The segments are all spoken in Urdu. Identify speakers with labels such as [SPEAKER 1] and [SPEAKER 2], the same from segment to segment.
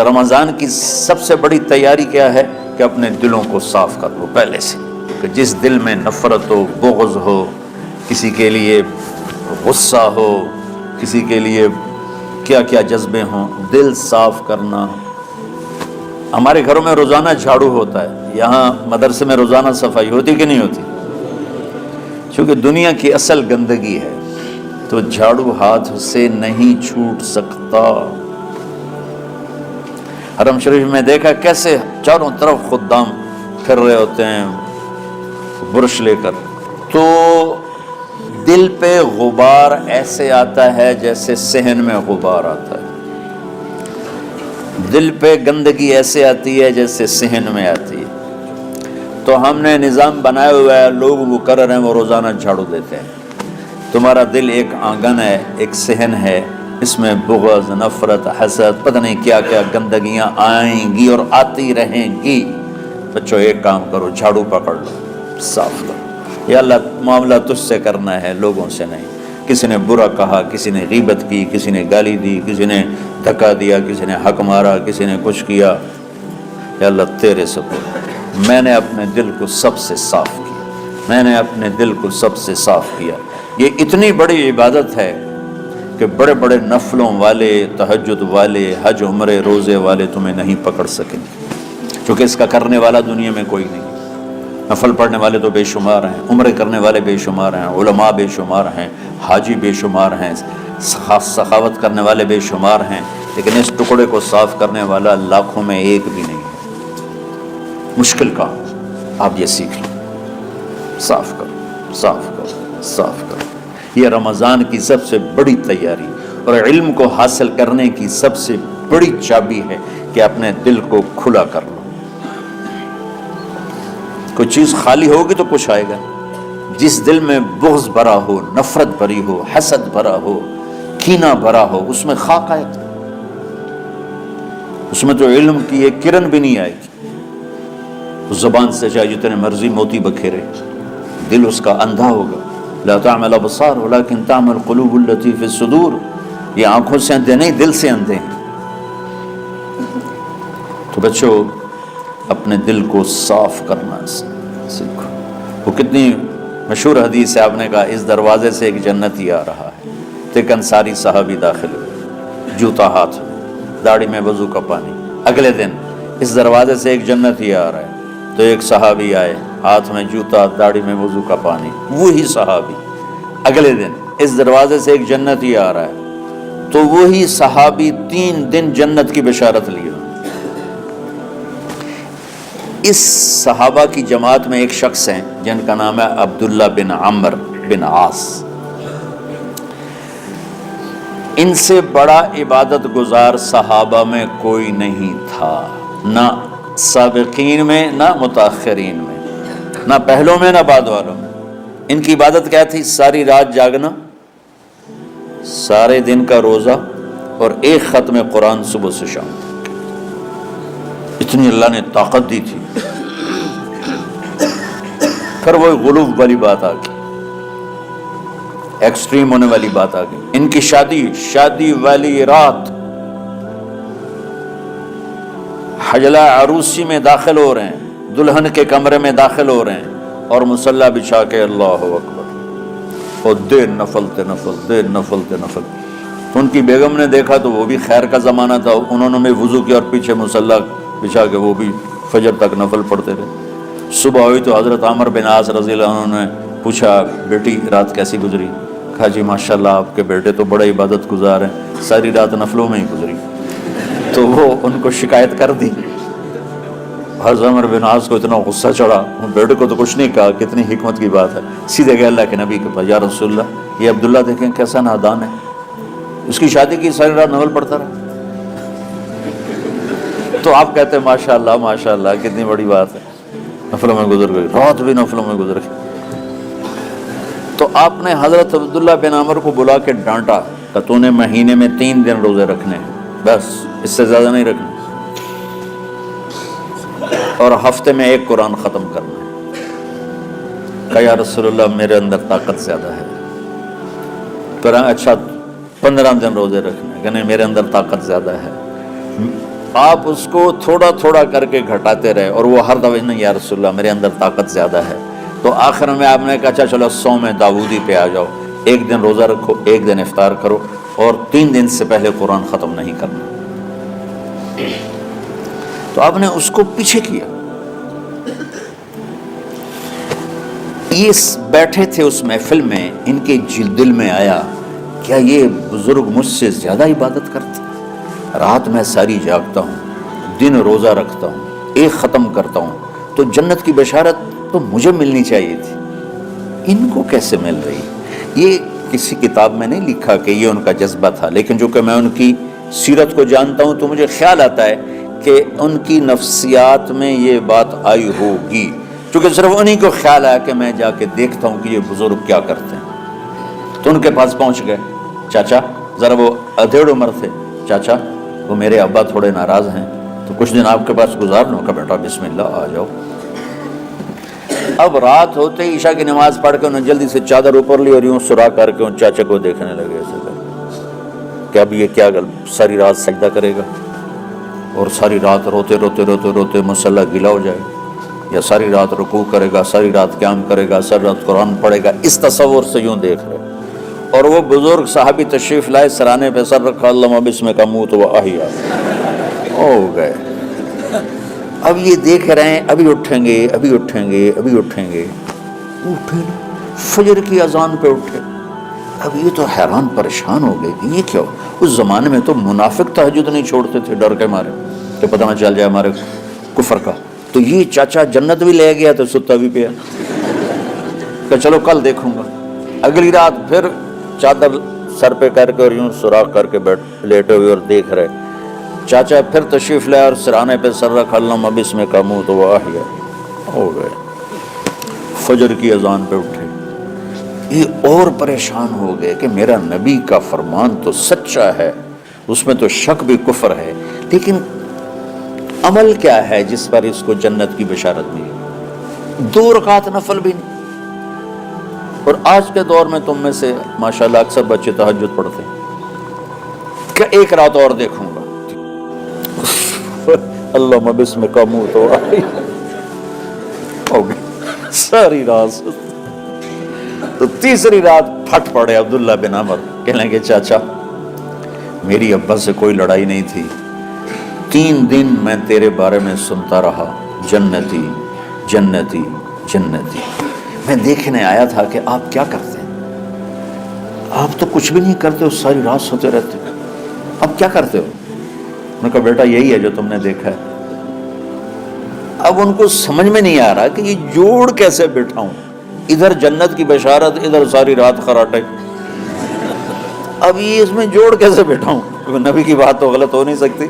[SPEAKER 1] رمضان کی سب سے بڑی تیاری کیا ہے کہ اپنے دلوں کو صاف کر لو پہلے سے، کہ جس دل میں نفرت ہو، بغض ہو، کسی کے لیے غصہ ہو، کسی کے لیے کیا کیا جذبے ہوں، دل صاف کرنا۔ ہمارے گھروں میں روزانہ جھاڑو ہوتا ہے، یہاں مدرسے میں روزانہ صفائی ہوتی کہ نہیں ہوتی؟ چونکہ دنیا کی اصل گندگی ہے تو جھاڑو ہاتھ سے نہیں چھوٹ سکتا۔ حرم شریف میں دیکھا کیسے چاروں طرف خدام پھر رہے ہوتے ہیں برش لے کر، تو دل پہ غبار ایسے آتا ہے جیسے صحن میں غبار آتا ہے، دل پہ گندگی ایسے آتی ہے جیسے صحن میں آتی ہے۔ تو ہم نے نظام بنایا ہوا ہے، لوگ وہ کر رہے ہیں، وہ روزانہ جھاڑو دیتے ہیں۔ تمہارا دل ایک آنگن ہے، ایک صحن ہے، اس میں بغض، نفرت، حسد، پتہ نہیں کیا کیا گندگیاں آئیں گی اور آتی رہیں گی۔ بچوں ایک کام کرو، جھاڑو پکڑ لو، صاف کرو۔ یا اللہ معاملہ تجھ سے کرنا ہے، لوگوں سے نہیں۔ کسی نے برا کہا، کسی نے غیبت کی، کسی نے گالی دی، کسی نے دھکا دیا، کسی نے حق مارا، کسی نے کچھ کیا، یا اللہ تیرے سپرد میں نے اپنے دل کو سب سے صاف کیا، میں نے اپنے دل کو سب سے صاف کیا۔ یہ اتنی بڑی عبادت ہے کہ بڑے بڑے نفلوں والے، تہجد والے، حج عمرے روزے والے تمہیں نہیں پکڑ سکیں گے، چونکہ اس کا کرنے والا دنیا میں کوئی نہیں۔ نفل پڑھنے والے تو بے شمار ہیں، عمرے کرنے والے بے شمار ہیں، علماء بے شمار ہیں، حاجی بے شمار ہیں، سخاوت کرنے والے بے شمار ہیں، لیکن اس ٹکڑے کو صاف کرنے والا لاکھوں میں ایک بھی نہیں ہے۔ مشکل کام، آپ یہ سیکھ لیں، صاف کرو، صاف کرو، صاف کرو۔ یہ رمضان کی سب سے بڑی تیاری اور علم کو حاصل کرنے کی سب سے بڑی چابی ہے کہ اپنے دل کو کھلا کر لو۔ کوئی چیز خالی ہوگی تو کچھ آئے گا۔ جس دل میں بغض بھرا ہو، نفرت بھری ہو، حسد بھرا ہو، کینہ بھرا ہو، اس میں خاک آئے گا، اس میں تو علم کی ایک کرن بھی نہیں آئے گی۔ اس زبان سے چاہے جتنے مرضی موتی بکھیرے، دل اس کا اندھا ہوگا۔ لا تعمل ابصار ولكن تعمل القلوب التي في الصدور۔ یہ آنکھوں سے اندھے نہیں، دل سے اندھے ہیں۔ تو بچوں اپنے دل کو صاف کرنا سیکھو۔ وہ کتنی مشہور حدیث ہے، آپ نے کہا اس دروازے سے ایک جنتی آ رہا ہے، تو ایک انصاری صحابی داخل ہوئے، جوتا ہاتھ میں، داڑھی میں وضو کا پانی۔ اگلے دن اس دروازے سے ایک جنتی آ رہا ہے، تو ایک صحابی آئے، ہاتھ میں جوتا، داڑھی میں وضو کا پانی، وہی صحابی۔ اگلے دن اس دروازے سے ایک جنتی آ رہا ہے، تو وہی صحابی 3 دن جنت کی بشارت لیے۔ اس صحابہ کی جماعت میں ایک شخص ہیں جن کا نام ہے عبداللہ بن عمر بن عاص۔ ان سے بڑا عبادت گزار صحابہ میں کوئی نہیں تھا، نہ سابقین میں، نہ متاخرین میں، نہ پہلوں میں، نہ بعد والوں میں۔ ان کی عبادت کیا تھی؟ ساری رات جاگنا، سارے دن کا روزہ، اور ایک ختم قرآن صبح سے شام تک۔ اتنی اللہ نے طاقت دی تھی۔ پھر وہ غلوب والی بات آ گئی، ایکسٹریم ہونے والی بات آ گئی۔ ان کی شادی والی رات حجلہ عروسی میں داخل ہو رہے ہیں، دلہن کے کمرے میں داخل ہو رہے ہیں، اور مصلی بچھا کے اللہ اکبر، اور دیر نفل تے نفل۔ تو ان کی بیگم نے دیکھا تو وہ بھی خیر کا زمانہ تھا، انہوں نے وضو کیا اور پیچھے مصلی بچھا کے وہ بھی فجر تک نفل پڑھتے رہے۔ صبح ہوئی تو حضرت عمر بن عاص رضی اللہ عنہ نے پوچھا، بیٹی رات کیسی گزری؟ کہا جی ماشاءاللہ آپ کے بیٹے تو بڑے عبادت گزار ہیں، ساری رات نفلوں میں ہی گزری۔ تو وہ ان کو شکایت کر دی۔ حضرت عمر بن عاص کو اتنا غصہ چڑھا، بیٹے کو تو کچھ نہیں کہا، کتنی حکمت کی بات ہے، سیدھے گئے اللہ کے نبی کے پاس، یا رسول اللہ یہ عبداللہ دیکھیں کیسا نادان ہے، اس کی شادی کی ساری رات نفل پڑھتا رہا۔ تو آپ کہتے ہیں ماشاءاللہ ماشاءاللہ کتنی بڑی بات ہے، نفلوں میں گزر گئی، رات بھی نفلوں میں گزر گئی۔ تو آپ نے حضرت عبداللہ بن عمر کو بلا کے ڈانٹا کہ تو نے مہینے میں 3 دن روزے رکھنے ہیں، بس اس سے زیادہ نہیں رکھنا، اور ہفتے میں 1 قرآن ختم کرنا ہے۔ کہا یا رسول اللہ میرے اندر طاقت زیادہ ہے۔ پھر اچھا 15 دن روزے رکھنے، کہ نہیں میرے اندر طاقت زیادہ ہے۔ آپ اس کو تھوڑا تھوڑا کر کے گھٹاتے رہے، اور وہ ہر دفعہ نہیں یا رسول اللہ میرے اندر طاقت زیادہ ہے، تو آخر میں آپ نے کہا اچھا چلو 100 میں داؤدی پہ آ جاؤ، 1 دن روزہ رکھو، 1 دن افطار کرو، اور 3 دن سے پہلے قرآن ختم نہیں کرنا۔ تو آپ نے اس کو پیچھے کیا۔ یہ بیٹھے تھے اس محفل میں، ان کے دل میں آیا کیا یہ بزرگ مجھ سے زیادہ عبادت کرتے؟ رات میں ساری جاگتا ہوں، دن روزہ رکھتا ہوں، 1 ختم کرتا ہوں، تو جنت کی بشارت تو مجھے ملنی چاہیے تھی، ان کو کیسے مل رہی؟ یہ کسی کتاب میں نہیں لکھا کہ یہ ان کا جذبہ تھا، لیکن جو کہ میں ان کی سیرت کو جانتا ہوں تو مجھے خیال آتا ہے کہ ان کی نفسیات میں یہ بات آئی ہوگی، چونکہ صرف انہی کو خیال آیا کہ میں جا کے دیکھتا ہوں کہ یہ بزرگ کیا کرتے ہیں۔ تو ان کے پاس پہنچ گئے، چاچا، ذرا وہ ادھیڑ عمر تھے، چاچا وہ میرے ابا تھوڑے ناراض ہیں، تو کچھ دن آپ کے پاس گزار لوں کا، بیٹا بسم اللہ آ جاؤ۔ اب رات ہوتے ہی عشاء کی نماز پڑھ کے انہوں نے جلدی سے چادر اوپر لی اور یوں سرا کر کے ان چاچا کو دیکھنے لگے، ایسے کر کہ اب یہ کیا ساری رات سجدہ کرے گا، اور ساری رات روتے روتے روتے روتے مصلی گیلا ہو جائے گا، یا ساری رات رکوع کرے گا، ساری رات قیام کرے گا، ساری رات قرآن پڑھے گا، اس تصور سے یوں دیکھ رہے۔ اور وہ بزرگ صحابی تشریف لائے، سرانے پہ سر رکھا، اللہم بسمک اموت و احیا، ہو گئے۔ اب یہ دیکھ رہے ہیں ابھی اٹھیں گے، ابھی اٹھیں گے، ابھی اٹھیں گے، اٹھے فجر کی اذان پہ اٹھے۔ اب یہ تو حیران پریشان ہو گئے کہ یہ کیا ہو؟ اس زمانے میں تو منافق تہجد نہیں چھوڑتے تھے ڈر کے مارے کہ پتہ نہ چل جائے ہمارے کفر کا، تو یہ چاچا جنت بھی لے گیا تو ستا بھی پیا کہ چلو کل دیکھوں گا۔ اگلی رات پھر چادر سر پہ کر کے اور یوں سوراخ کر کے لیٹے ہوئے اور دیکھ رہے۔ چاچا پھر تشریف لائے اور سرانے پہ سر رکھا، اللہم بسمک اموت و احیا، ہو گئے۔ فجر کی اذان پہ اٹھے، یہ اور پریشان ہو گئے کہ میرا نبی کا فرمان تو سچا ہے، اس میں تو شک بھی کفر ہے، لیکن عمل کیا ہے جس پر اس کو جنت کی بشارت ملی؟ 2 رکعت نفل بھی نہیں۔ اور آج کے دور میں تم میں سے ماشاءاللہ اکثر بچے تہجد پڑھتے ہیں کہ 1 رات اور دیکھوں گا، اللہم بسمک اموت و احیا، ہو گئی ساری رات۔ تو تیسری رات پھٹ پڑے عبداللہ بن عمر، کہنے لگے چاچا میری ابا سے کوئی لڑائی نہیں تھی، 3 دن میں تیرے بارے میں سنتا رہا، جنتی جنتی جنتی، میں دیکھنے آیا تھا کہ آپ کیا کرتے ہیں، آپ تو کچھ بھی نہیں کرتے ہو، ساری رات سوتے رہتے ہو، اب کیا کرتے ہو؟ میں نے کہا بیٹا یہی ہے جو تم نے دیکھا ہے۔ اب ان کو سمجھ میں نہیں آ رہا کہ یہ جوڑ کیسے بٹھاؤں، ادھر جنت کی بشارت، ادھر ساری رات خراٹے، اب یہ اس میں جوڑ کیسے بٹھاؤں، کیونکہ نبی کی بات تو غلط ہو نہیں سکتی۔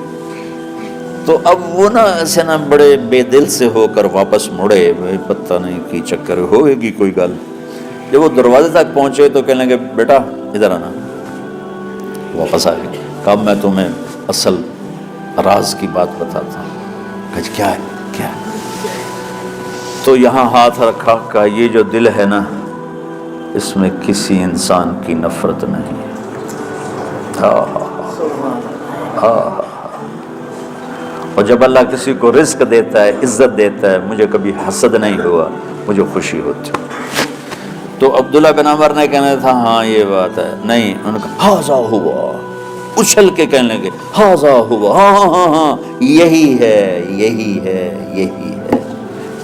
[SPEAKER 1] تو اب وہ نا ایسے نا بڑے بے دل سے ہو کر واپس مڑے، پتہ نہیں کی چکر ہوئے گی کوئی گل۔ جب وہ دروازے تک پہنچے تو کہنے لگے بیٹا ادھر آنا، واپس آ گئے۔ کب میں تمہیں اصل راز کی بات بتاتا ہوں۔ کہا کیا ہے کیا ہے؟ تو یہاں ہاتھ رکھا، کہا یہ جو دل ہے نا اس میں کسی انسان کی نفرت نہیں ہے۔ اور جب اللہ کسی کو رزق دیتا ہے، عزت دیتا ہے، مجھے کبھی حسد نہیں ہوا، مجھے خوشی ہوتی۔ تو عبداللہ بن عمر نے کہنا تھا ہاں یہ بات ہے، نہیں، ان کا ہاذا ہوا، اچھل کے کہنے لگے ہاذا ہوا، ہاں ہاں ہاں ہاں یہی ہے یہی ہے یہی ہے۔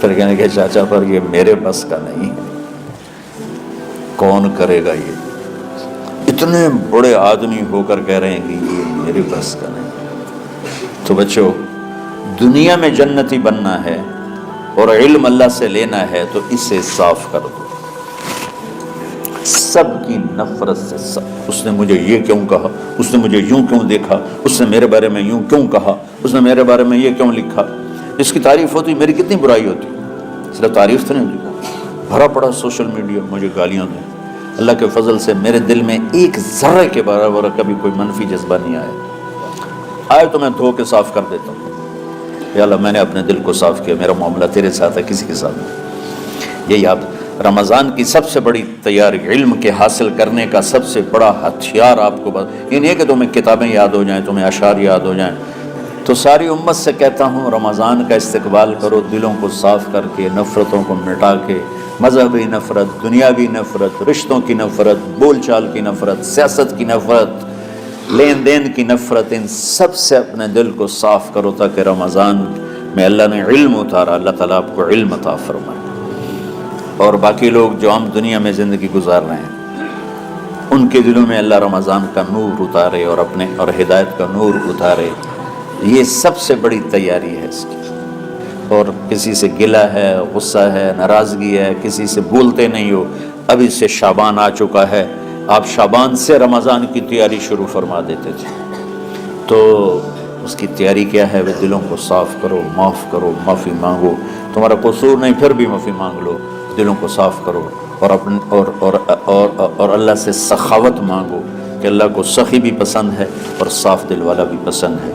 [SPEAKER 1] پھر کہنے کہ چاچا پر یہ میرے بس کا نہیں ہے، کون کرے گا؟ یہ اتنے بڑے آدمی ہو کر کہہ رہے ہیں کہ یہ میرے بس کا نہیں۔ تو بچوں، دنیا میں جنتی بننا ہے اور علم اللہ سے لینا ہے تو اسے صاف کر دو، سب کی نفرت سے۔ اس نے مجھے یہ کیوں کہا، اس نے مجھے یوں کیوں دیکھا، اس نے میرے بارے میں یوں کیوں کہا، اس نے میرے بارے میں یہ کیوں لکھا۔ اس کی تعریف ہوتی میری کتنی برائی ہوتی، صرف تعریف تو نہیں ہوتی، بھرا پڑا سوشل میڈیا مجھے گالیاں دیں۔ اللہ کے فضل سے میرے دل میں ایک ذرے کے برابر کبھی کوئی منفی جذبہ نہیں آیا تو میں دھو کے صاف کر دیتا ہوں، یا اللہ میں نے اپنے دل کو صاف کیا، میرا معاملہ تیرے ساتھ ہے، کسی کے ساتھ نہیں۔ یہی آپ رمضان کی سب سے بڑی تیاری، علم کے حاصل کرنے کا سب سے بڑا ہتھیار آپ کو یہ نہیں ہے کہ تمہیں کتابیں یاد ہو جائیں، تمہیں اشعار یاد ہو جائیں، تو ساری امت سے کہتا ہوں رمضان کا استقبال کرو دلوں کو صاف کر کے، نفرتوں کو مٹا کے، مذہبی نفرت، دنیاوی نفرت، رشتوں کی نفرت، بول چال کی نفرت، سیاست کی نفرت، لین دین کی نفرت، ان سب سے اپنے دل کو صاف کرو تاکہ رمضان میں اللہ نے علم اتارا، اللہ تعالیٰ آپ کو علم عطا فرمائے، اور باقی لوگ جو عام دنیا میں زندگی گزار رہے ہیں ان کے دلوں میں اللہ رمضان کا نور اتارے اور ہدایت کا نور اتارے۔ یہ سب سے بڑی تیاری ہے اس کی۔ اور کسی سے گلہ ہے، غصہ ہے، ناراضگی ہے، کسی سے بولتے نہیں ہو، ابھی سے شعبان آ چکا ہے، آپ شعبان سے رمضان کی تیاری شروع فرما دیتے تھے، تو اس کی تیاری کیا ہے؟ وہ دلوں کو صاف کرو، معاف کرو، معافی مانگو، تمہارا قصور نہیں پھر بھی معافی مانگ لو، دلوں کو صاف کرو، اور اللہ سے سخاوت مانگو کہ اللہ کو سخی بھی پسند ہے اور صاف دل والا بھی پسند ہے۔